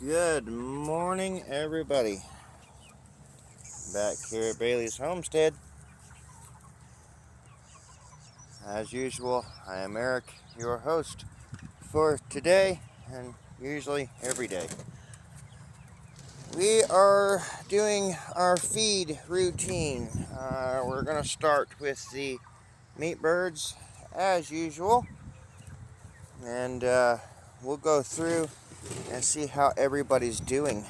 Good morning, everybody. Back here at Bailey's Homestead. As usual, I am Eric, your host for today and usually every day. We are doing our feed routine. We're going to start with the meat birds as usual, and we'll go through and see how everybody's doing.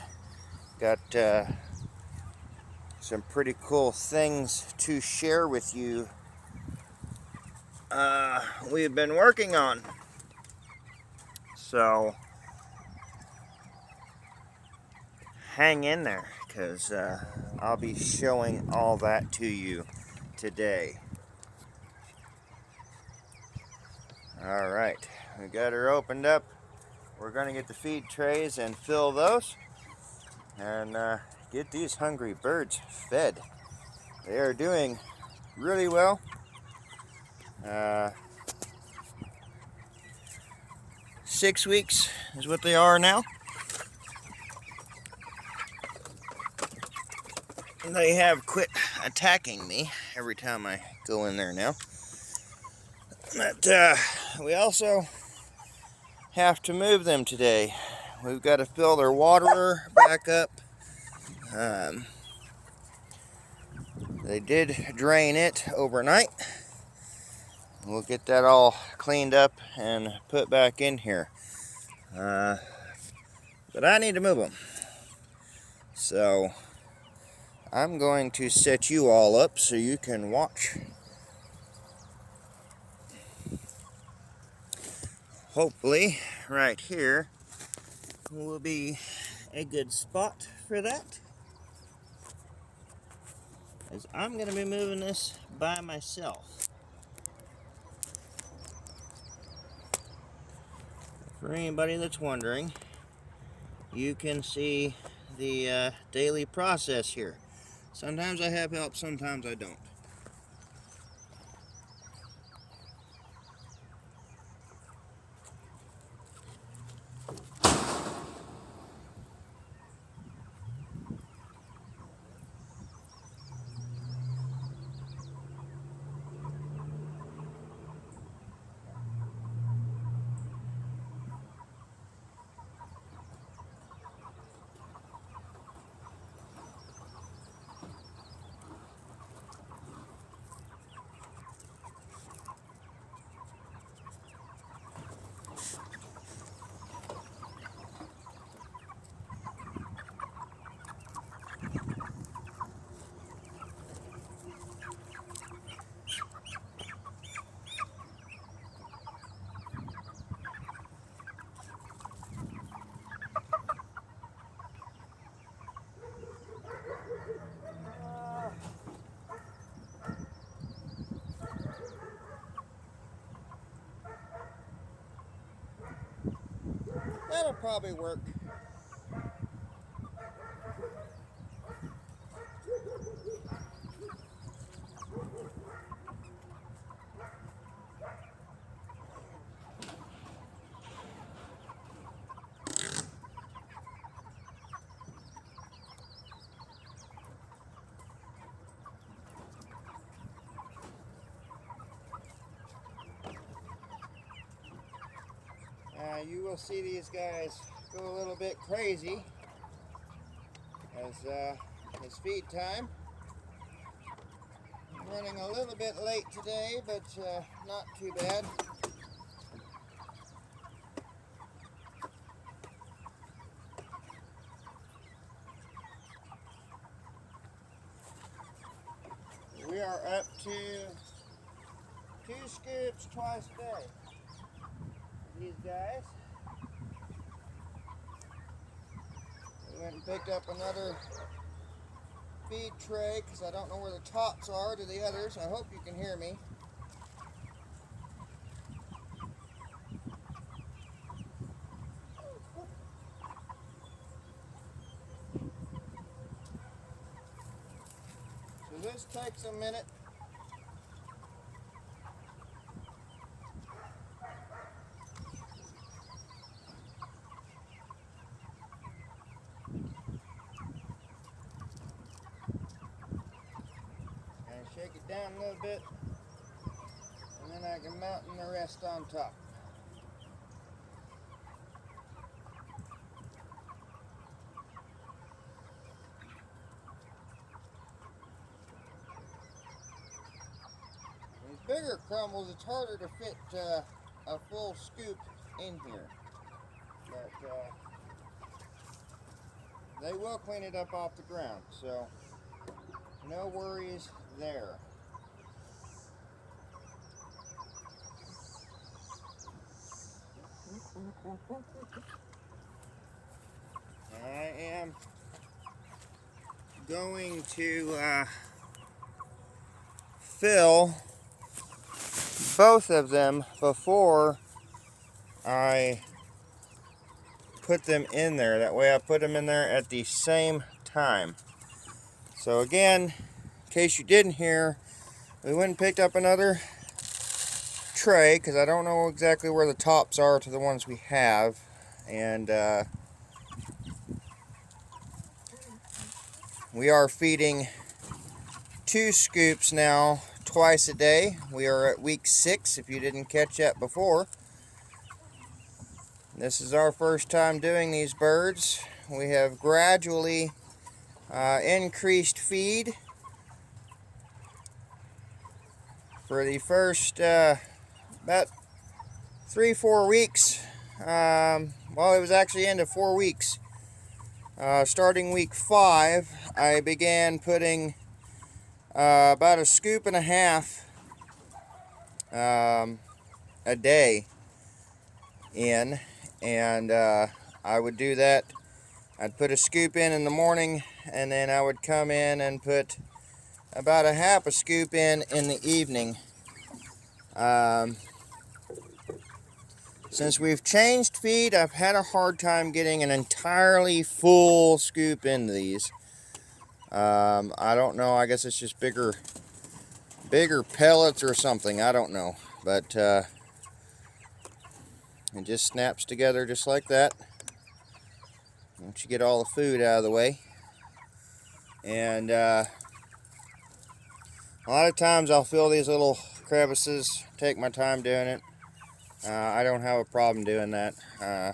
Got some pretty cool things to share with you we've been working on. So hang in there, because I'll be showing all that to you today. Alright, we got her opened up. We're going to get the feed trays and fill those and get these hungry birds fed. They are doing really well. 6 weeks is what they are now. They have quit attacking me every time I go in there now. But we also have to move them today. We've got to fill their water back up. They did drain it overnight. We'll get that all cleaned up and put back in here. But I need to move them. So I'm going to set you all up so you can watch. Hopefully right here will be a good spot for that, as I'm going to be moving this by myself. For anybody that's wondering, you can see the daily process here. Sometimes I have help, sometimes I don't. That'll probably work. You will see these guys go a little bit crazy as it's feed time. I'm running a little bit late today, but not too bad. We are up to 2 scoops twice a day. These guys. We went and picked up another feed tray because I don't know where the tops are to the others. I hope you can hear me. So this takes a minute. down a little bit, and then I can mountain the rest on top. These bigger crumbles, it's harder to fit a full scoop in here, but they will clean it up off the ground, so no worries there. I am going to fill both of them before I put them in there. That way I put them in there at the same time. So again, in case you didn't hear, we went and picked up another tray because I don't know exactly where the tops are to the ones we have, and we are feeding 2 scoops now twice a day. We are at week 6 if you didn't catch that before. This is our first time doing these birds. We have gradually increased feed for the first about 3-4 weeks. Well, it was actually into 4 weeks. Starting week 5, I began putting about 1.5 scoops a day in, and I would do that. I'd put a scoop in the morning, and then I would come in and put about 1/2 scoop in the evening. Since we've changed feed, I've had a hard time getting an entirely full scoop into these. I don't know, I guess it's just bigger pellets or something, I don't know, but it just snaps together just like that once you get all the food out of the way. And a lot of times I'll fill these little crevices, take my time doing it. I don't have a problem doing that. I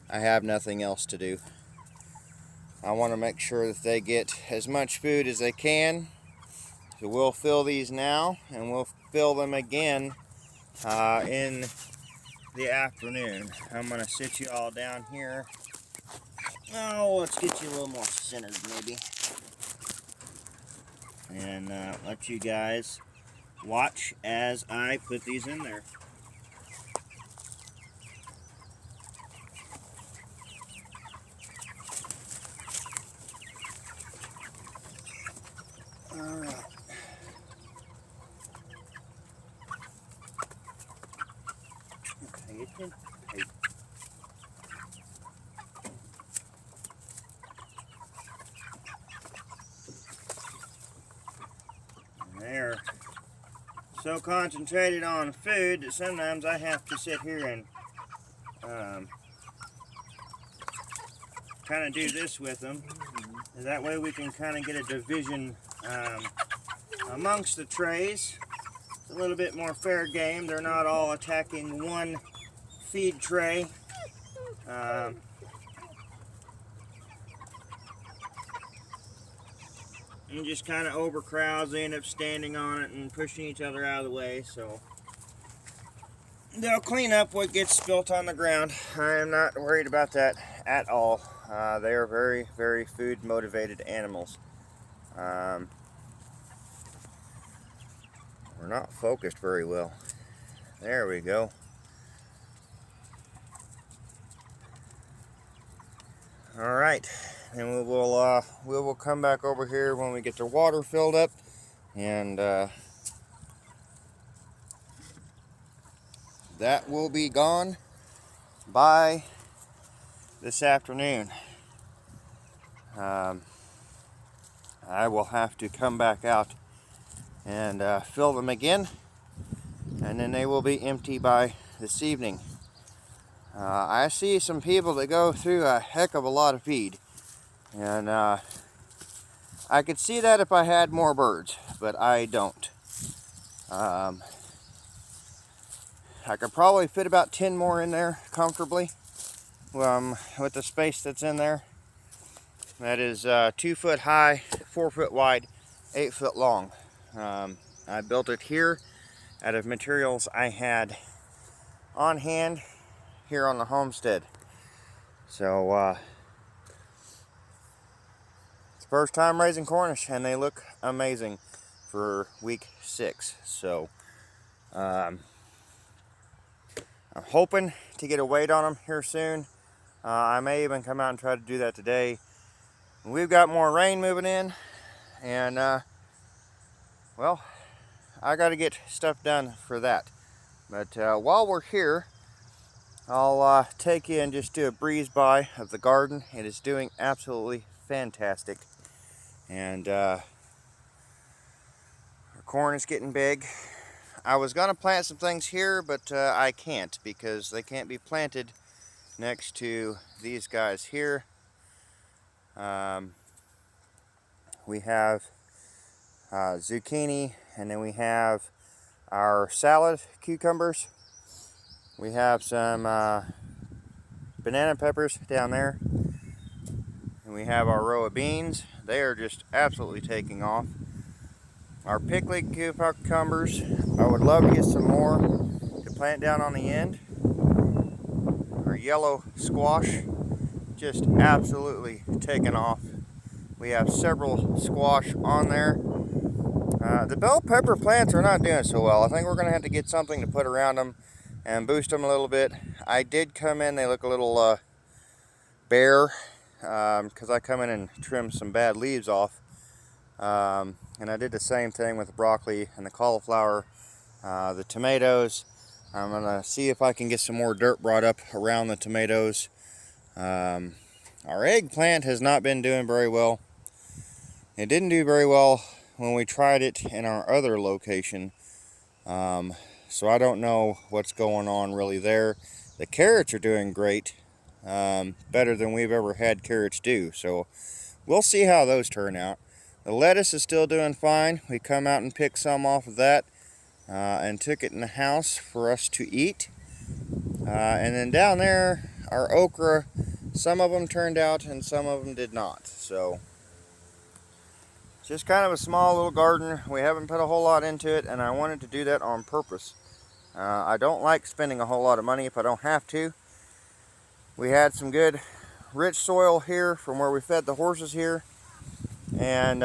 have nothing else to do. I want to make sure that they get as much food as they can. So we'll fill these now, and we'll fill them again in the afternoon. I'm going to sit you all down here. Oh, let's get you a little more centered maybe. And let you guys watch as I put these in there. Alright. Pay attention. They're so concentrated on food that sometimes I have to sit here and kind of do this with them. And that way we can kind of get a division amongst the trays. It's a little bit more fair game. They're not all attacking one feed tray. And just kind of overcrowds, they end up standing on it and pushing each other out of the way, so they'll clean up what gets spilt on the ground. I am not worried about that at all. They are very, very food motivated animals. We're not focused very well. There we go. All right, and we will come back over here when we get the water filled up, and that will be gone by this afternoon. I will have to come back out and fill them again, and then they will be empty by this evening. I see some people that go through a heck of a lot of feed, and I could see that if I had more birds, but I don't. I could probably fit about 10 more in there comfortably with the space that's in there. That is 2 foot high, 4 foot wide, 8 foot long. I built it here out of materials I had on hand here on the homestead. So it's the first time raising Cornish, and they look amazing for week 6. So I'm hoping to get a weight on them here soon. I may even come out and try to do that today. We've got more rain moving in, and well, I got to get stuff done for that. But while we're here, I'll take you and just do a breeze by of the garden. It is doing absolutely fantastic, and our corn is getting big. I was going to plant some things here, but I can't, because they can't be planted next to these guys here. We have zucchini, and then we have our salad cucumbers. We have some banana peppers down there, and we have our row of beans. They are just absolutely taking off. Our pickling cucumbers, I would love to get some more to plant down on the end. Our yellow squash, just absolutely taking off. We have several squash on there. The bell pepper plants are not doing so well. I think we're going to have to get something to put around them and boost them a little bit. I did come in, they look a little bare, because I come in and trim some bad leaves off. And I did the same thing with the broccoli and the cauliflower, the tomatoes. I'm going to see if I can get some more dirt brought up around the tomatoes. Our eggplant has not been doing very well. It didn't do very well when we tried it in our other location. So I don't know what's going on really there. The carrots are doing great, better than we've ever had carrots do. So we'll see how those turn out. The lettuce is still doing fine. We come out and picked some off of that and took it in the house for us to eat. And then down there, our okra, some of them turned out and some of them did not. So it's just kind of a small little garden. We haven't put a whole lot into it, and I wanted to do that on purpose. I don't like spending a whole lot of money if I don't have to. We had some good rich soil here from where we fed the horses here, and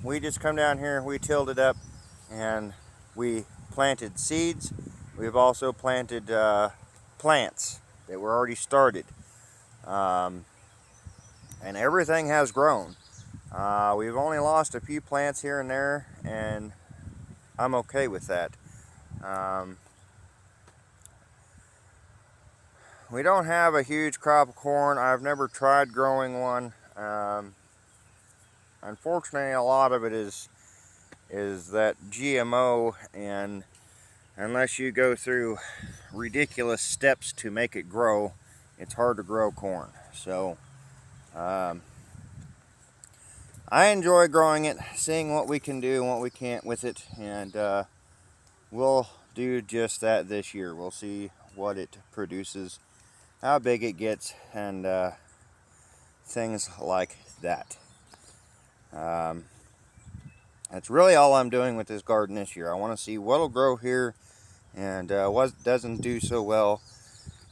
we just come down here, we tilled it up, and we planted seeds. We've also planted plants that were already started, and everything has grown. We've only lost a few plants here and there, and I'm okay with that. We don't have a huge crop of corn. I've never tried growing one. Unfortunately, a lot of it is that GMO, and unless you go through ridiculous steps to make it grow, it's hard to grow corn. So I enjoy growing it, seeing what we can do and what we can't with it, and we'll do just that this year. We'll see what it produces, how big it gets, and things like that. That's really all I'm doing with this garden this year. I want to see what'll grow here and what doesn't do so well,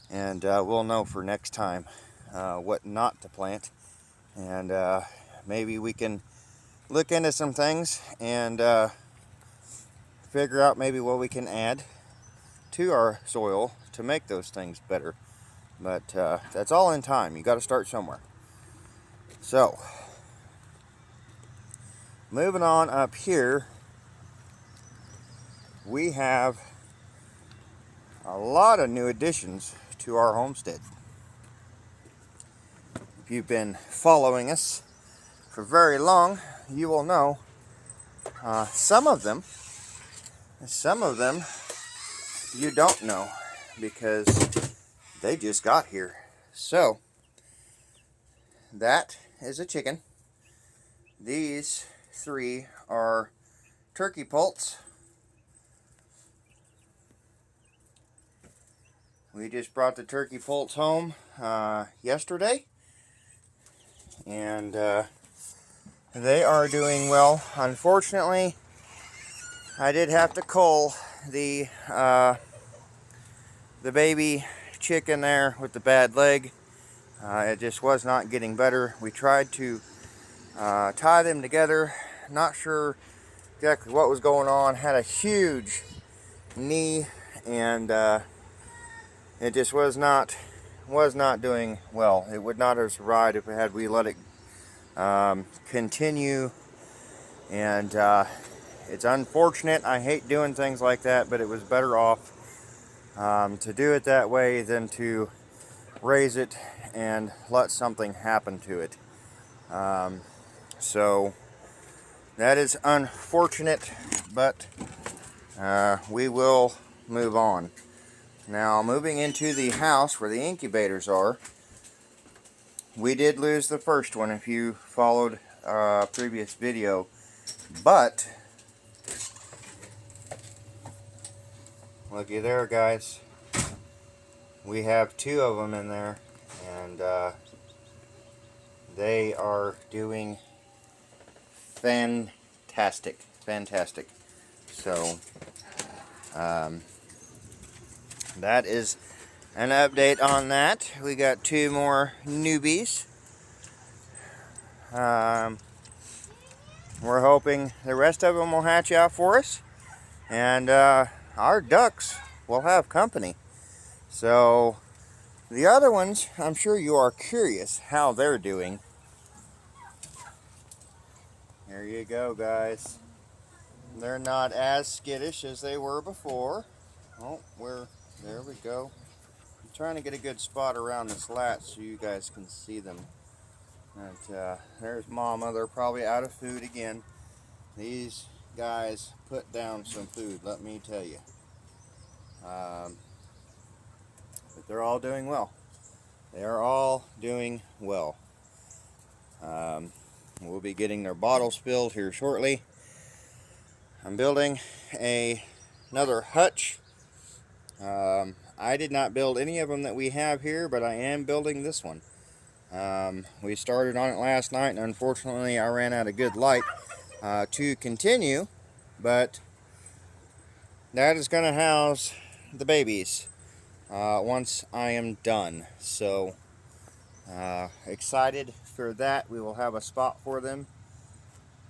and we'll know for next time what not to plant, and maybe we can look into some things and figure out maybe what we can add to our soil to make those things better. But that's all in time. You got to start somewhere. So moving on up here, we have a lot of new additions to our homestead. If you've been following us for very long, you will know some of them you don't know, because they just got here. So that is a chicken. These 3 are turkey poults. We just brought the turkey poults home yesterday, and they are doing well. Unfortunately, I did have to cull the baby chicken there with the bad leg. It just was not getting better. We tried to tie them together. Not sure exactly what was going on. Had a huge knee, and it just was not doing well. It would not have survived if we let it continue, and it's unfortunate. I hate doing things like that, but it was better off to do it that way than to raise it and let something happen to it. So that is unfortunate, but we will move on. Now, moving into the house where the incubators are, we did lose the first one if you followed a previous video, but looky there, guys. We have 2 of them in there, and they are doing fantastic. So that is an update on that. We got 2 more newbies. We're hoping the rest of them will hatch out for us, and our ducks will have company. So the other ones, I'm sure you are curious how they're doing. There you go, guys. They're not as skittish as they were before. Oh, there we go. I'm trying to get a good spot around this latch so you guys can see them. And there's Mama. They're probably out of food again. These guys put down some food, let me tell you. But they're all doing well. They are all doing well. We'll be getting their bottles filled here shortly. I'm building another hutch. I did not build any of them that we have here, but I am building this one. We started on it last night, and unfortunately I ran out of good light to continue, but that is going to house the babies once I am done. So excited for that. We will have a spot for them.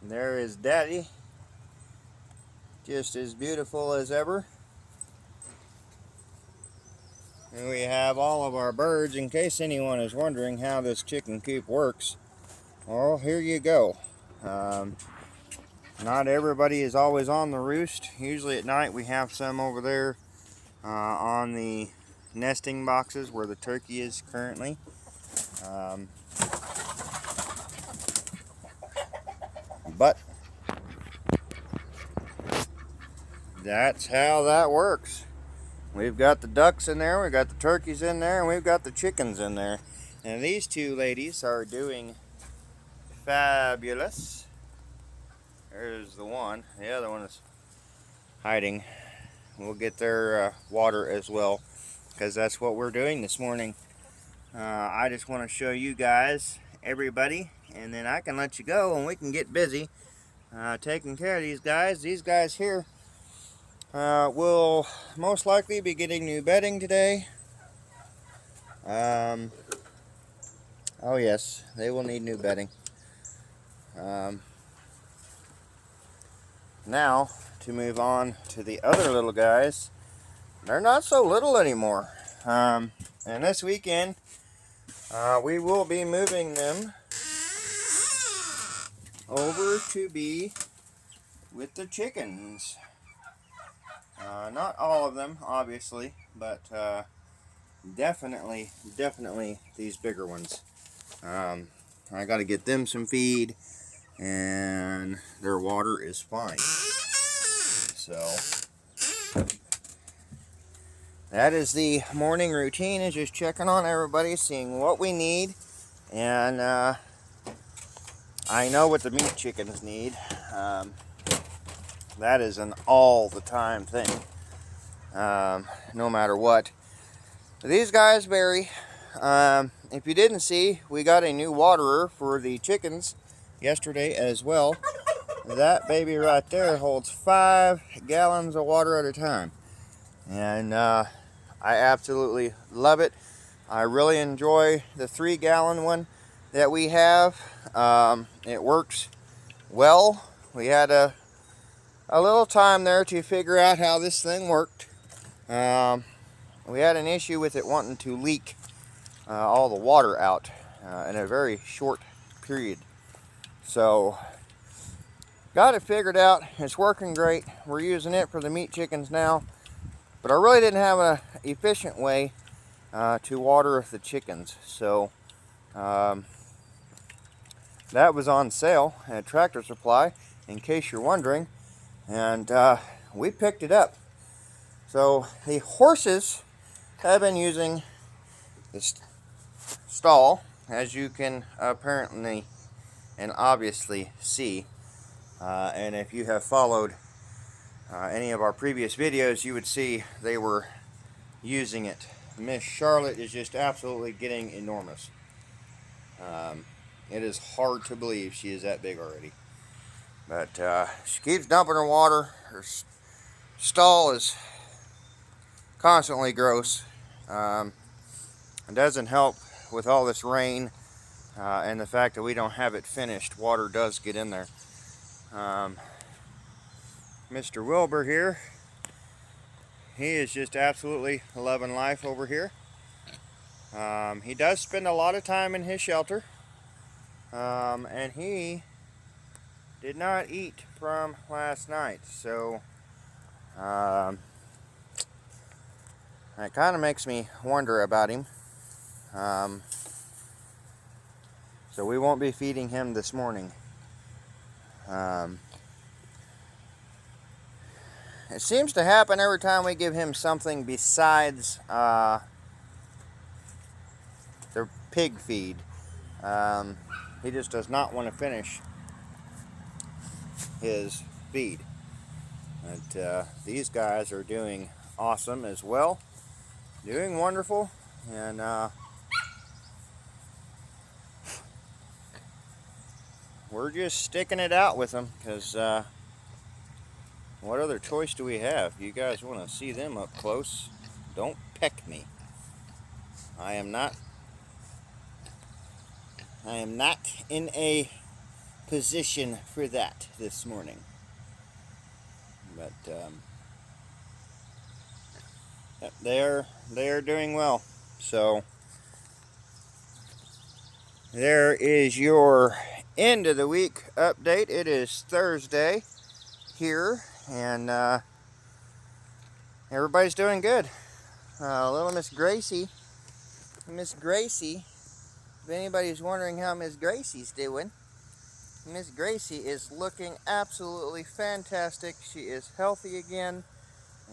And there is Daddy, just as beautiful as ever. And we have all of our birds, in case anyone is wondering how this chicken coop works. Well, here you go. Not everybody is always on the roost. Usually at night we have some over there on the nesting boxes where the turkey is currently. But that's how that works. We've got the ducks in there, we've got the turkeys in there, and we've got the chickens in there. And these 2 ladies are doing fabulous. There's the one. The other one is hiding. We'll get their water as well, because that's what we're doing this morning. I just want to show you guys, everybody, and then I can let you go and we can get busy taking care of these guys. These guys here will most likely be getting new bedding today. Oh yes, they will need new bedding. Now, to move on to the other little guys. They're not so little anymore. And this weekend, we will be moving them over to be with the chickens. Not all of them, obviously, but definitely these bigger ones. I got to get them some feed, and their water is fine. So that is the morning routine, is just checking on everybody, seeing what we need. And I know what the meat chickens need. That is an all the time thing, no matter what. These guys vary. If you didn't see, we got a new waterer for the chickens yesterday as well. That baby right there holds 5 gallons of water at a time. And I absolutely love it. I really enjoy the 3-gallon one that we have. It works well. We had a little time there to figure out how this thing worked. We had an issue with it wanting to leak all the water out in a very short period. So, got it figured out. It's working great. We're using it for the meat chickens now. But I really didn't have an efficient way to water the chickens. So, that was on sale at Tractor Supply, in case you're wondering. And we picked it up. So, the horses have been using this stall, as you can apparently and obviously see. And if you have followed any of our previous videos, you would see they were using it. Miss Charlotte is just absolutely getting enormous. It is hard to believe she is that big already. But she keeps dumping her water. Her stall is constantly gross. It doesn't help with all this rain and the fact that we don't have it finished. Water does get in there. Mr. Wilbur here, he is just absolutely loving life over here. He does spend a lot of time in his shelter, and he did not eat from last night, so that kind of makes me wonder about him. So we won't be feeding him this morning. It seems to happen every time we give him something besides their pig feed. He just does not want to finish his feed. But these guys are doing awesome as well. Doing wonderful. And we're just sticking it out with them because what other choice do we have? You guys want to see them up close? Don't peck me. I am not in a position for that this morning. But they are doing well. So there is your end of the week update. It is Thursday here, and everybody's doing good. Little Miss Gracie, if anybody's wondering how Miss Gracie's doing, Miss Gracie is looking absolutely fantastic. She is healthy again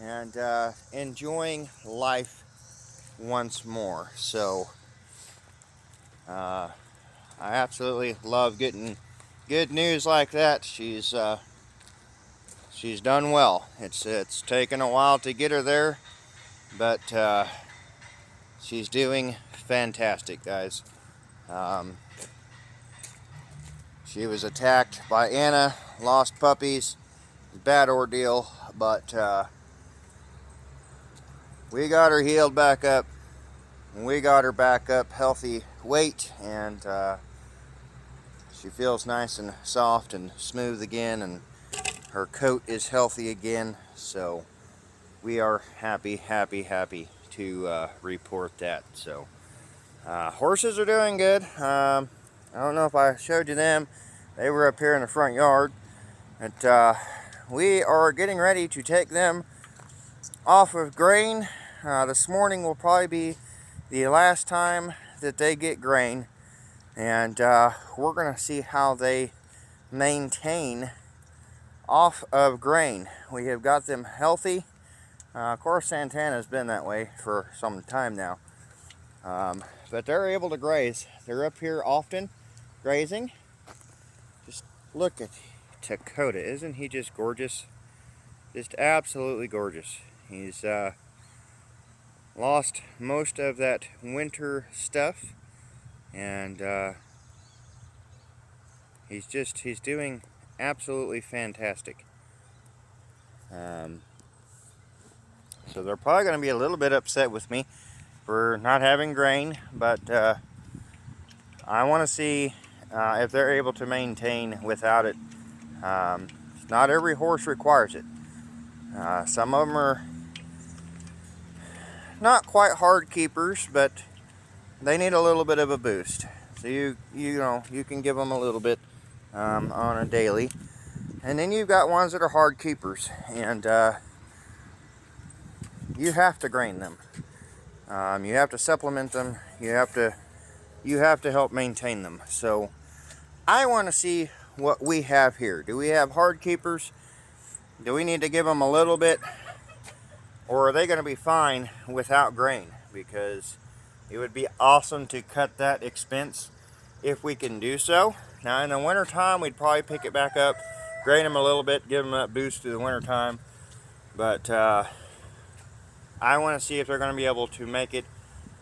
and enjoying life once more. So I absolutely love getting good news like that. She's done well. It's taken a while to get her there, but she's doing fantastic, guys. She was attacked by Anna, lost puppies, bad ordeal, but we got her healed back up, and we got her back up healthy weight, and she feels nice and soft and smooth again, and her coat is healthy again. So we are happy to report that. So horses are doing good. I don't know if I showed you them. They were up here in the front yard. But we are getting ready to take them off of grain. This morning will probably be the last time that they get grain. And we're going to see how they maintain off of grain. We have got them healthy. Of course, Santana's been that way for some time now. But they're able to graze. They're up here often grazing. Just look at Dakota. Isn't he just gorgeous? Just absolutely gorgeous. He's lost most of that winter stuff, and he's doing absolutely fantastic. So they're probably going to be a little bit upset with me for not having grain, but I want to see if they're able to maintain without it. Not every horse requires it. Some of them are not quite hard keepers, but they need a little bit of a boost. So you know, you can give them a little bit on a daily. And then you've got ones that are hard keepers, and you have to grain them. You have to supplement them. You have to help maintain them. So I want to see what we have here. Do we have hard keepers? Do we need to give them a little bit? Or are they going to be fine without grain? Because it would be awesome to cut that expense if we can do so. Now in the winter time, we'd probably pick it back up, grain them a little bit, give them that boost through the winter time. But I want to see if they're going to be able to make it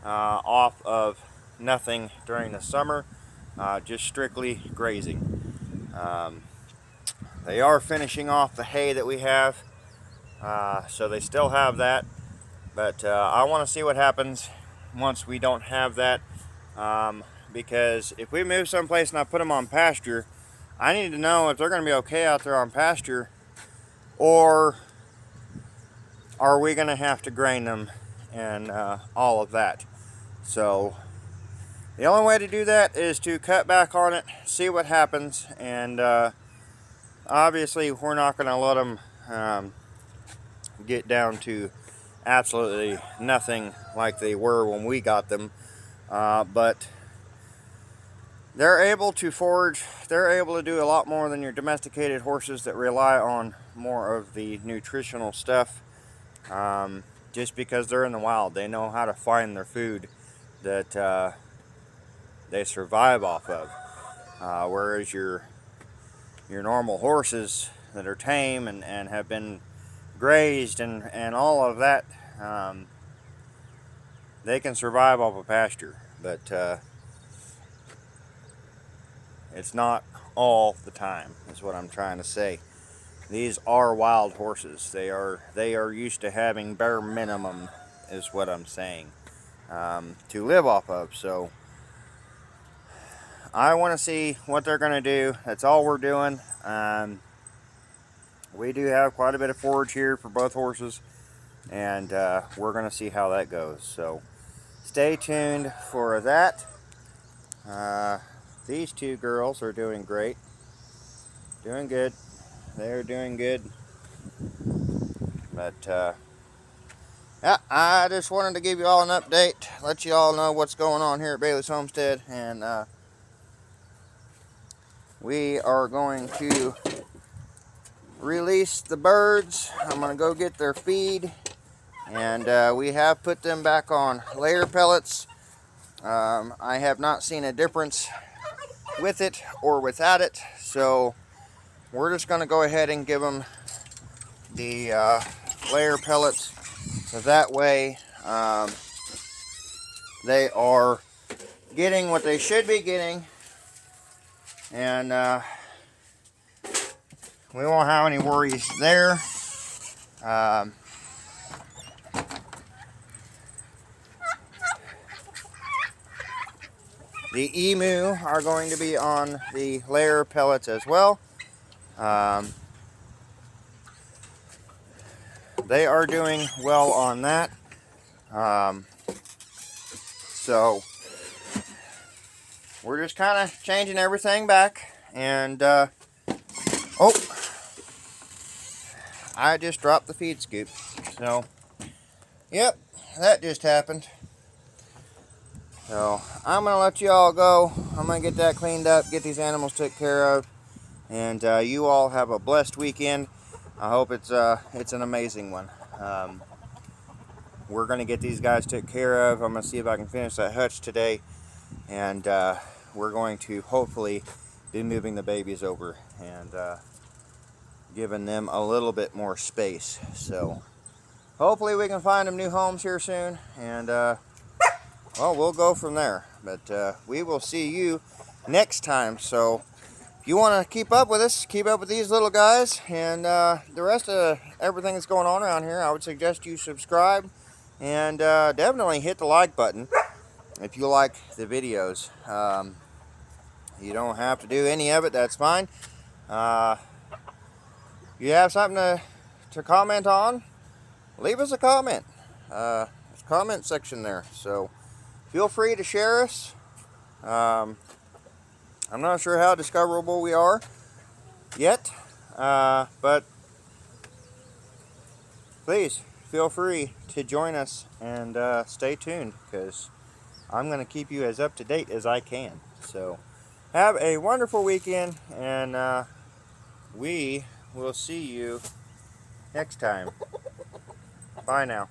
off of nothing during the summer, just strictly grazing. They are finishing off the hay that we have, so they still have that, but I want to see what happens once we don't have that, because if we move someplace and I put them on pasture, I need to know if they're going to be okay out there on pasture, or are we going to have to grain them and all of that. So the only way to do that is to cut back on it, see what happens, and obviously we're not going to let them get down to absolutely nothing like they were when we got them, but they're able to forage. They're able to do a lot more than your domesticated horses that rely on more of the nutritional stuff, just because they're in the wild. They know how to find their food that they survive off of, whereas your normal horses that are tame and have been grazed and all of that, they can survive off of pasture, but it's not all the time, is what I'm trying to say. These are wild horses. They are used to having bare minimum, is what I'm saying, to live off of. So I want to see what they're going to do. That's all we're doing. We do have quite a bit of forage here for both horses, and we're going to see how that goes. So stay tuned for that. These two girls are doing great. Doing good. They're doing good. But yeah, I just wanted to give you all an update, let you all know what's going on here at Bailey's Homestead, and we are going to release the birds. I'm going to go get their feed, and we have put them back on layer pellets. I have not seen a difference with it or without it, so we're just going to go ahead and give them the layer pellets, so that way they are getting what they should be getting, and we won't have any worries there. The emu are going to be on the layer pellets as well. They are doing well on that. So we're just kind of changing everything back, and oh, I just dropped the feed scoop. So yep, that just happened. So I'm gonna let you all go. I'm gonna get that cleaned up, get these animals taken care of, and you all have a blessed weekend. I hope it's an amazing one. We're gonna get these guys taken care of. I'm gonna see if I can finish that hutch today, and we're going to hopefully be moving the babies over. And giving them a little bit more space. So hopefully we can find them new homes here soon, and well, we'll go from there. But we will see you next time. So if you want to keep up with us, keep up with these little guys and the rest of everything that's going on around here, I would suggest you subscribe and definitely hit the like button if you like the videos. You don't have to do any of it, that's fine. You have something to comment on, leave us a comment. There's a comment section there, so feel free to share us. I'm not sure how discoverable we are yet, but please feel free to join us and stay tuned, because I'm going to keep you as up to date as I can. So have a wonderful weekend, and we will see you next time. Bye now.